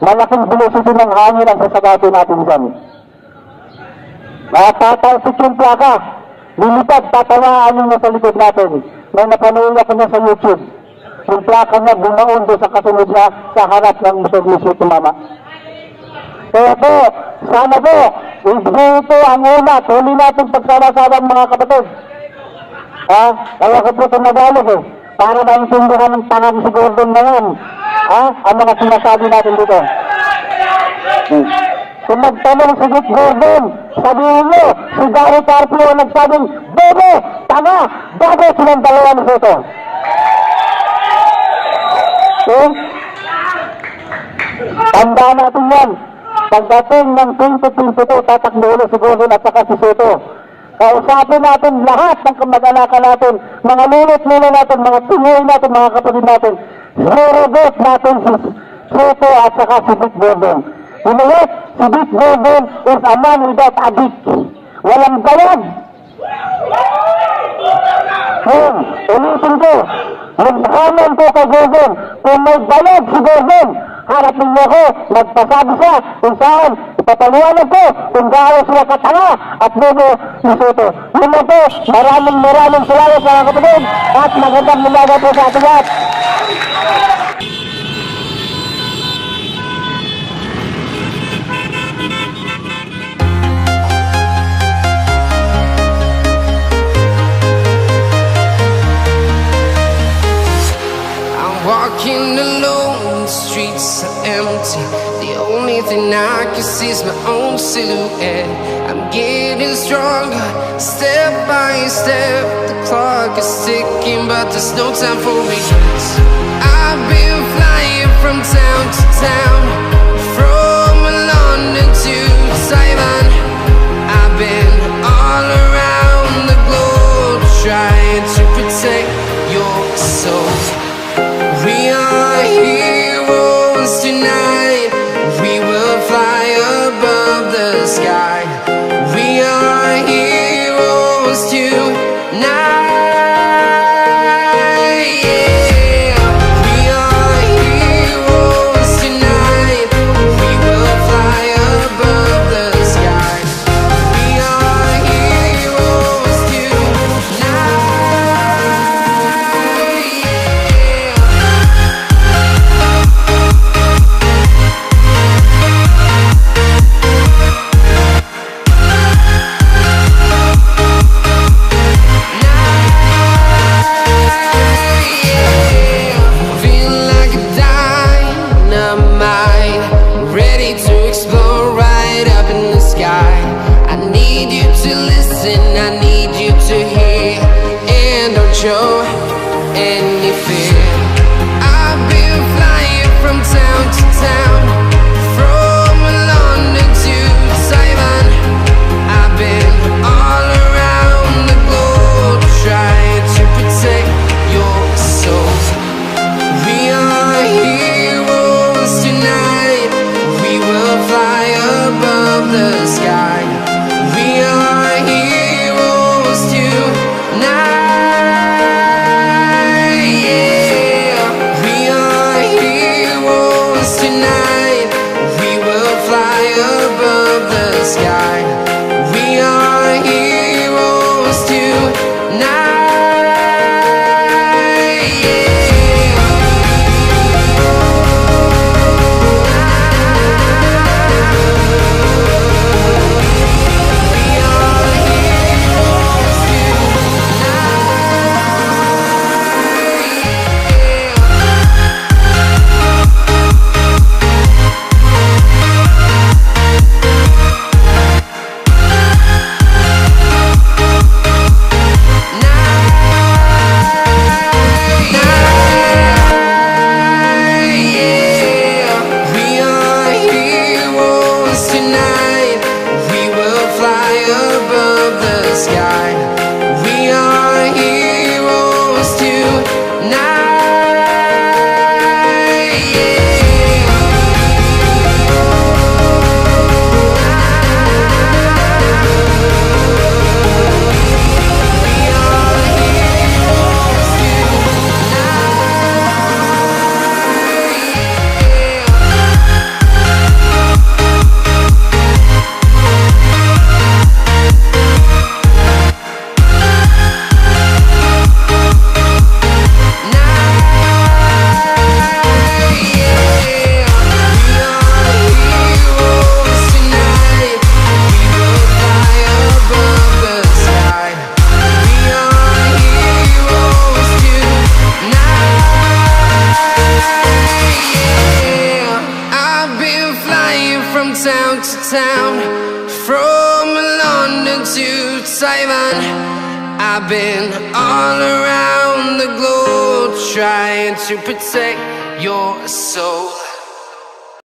malaking velocity ng hangin ang sasagati natin dyan. Tatalsik yung plaka, lilipad, tatawaan yung nasa likod natin. May napanood ako na sa YouTube. Yung plaka niya bumaon doon sa kasunod niya sa harap ng motor tumama. Kaya po, sana po, ito ang una, tuloy natin pagsama-sama mga kapatid. Kaya ko po ito nagalog para maintindihan ng tangan si Gordon na yan. Ang mga sinasabi natin dito. Kung magtanong si Dick Gordon, sabihin mo, si Gary Carpio nagsabing, Bobo, tanga, bago silang dalawa ni Soto. Tandaan natin yan. Pagdating ng 2022, tatakbo ulit si Gordon at saka si Soto. Kausapin natin lahat ng kamag-anakan natin, mga lulot-lula natin, mga tingoy natin, mga kapatid natin. Zero-bet natin si Soto at saka si Dick Gordon. Inulit, si Dick Gordon is a man without a dick. Walang bayad. Ulitin ko, maghaman ko kay Gordon. Kung may bayad si Gordon, harap ninyo ko, nagpasabi siya kung saan ipataluanan ko kung gaano sila katanga at bobo ni Soto. Yun na po, maraming salamat mga kapatid at magandang umaga po sa ating lahat. Walking alone, the streets are empty. The only thing I can see is my own silhouette. I'm getting stronger, step by step. The clock is ticking, but there's no time for regrets. I've been flying from town to town, from London to Taiwan. I've been all around the globe, trying to protect your soul. We are heroes tonight. We will fly above the sky. We are heroes tonight. Yeah. We are heroes tonight. We will fly above the sky. We are heroes tonight. Show any fear. I've been flying from town to town, from London to Taiwan. I've been all around the globe, trying to protect your soul. We are heroes tonight. We will fly above the sky. We are heroes tonight. Tonight, we will fly above the sky. We are heroes tonight. flying from town to town, from London to Taiwan. I've been all around the globe trying to protect your soul.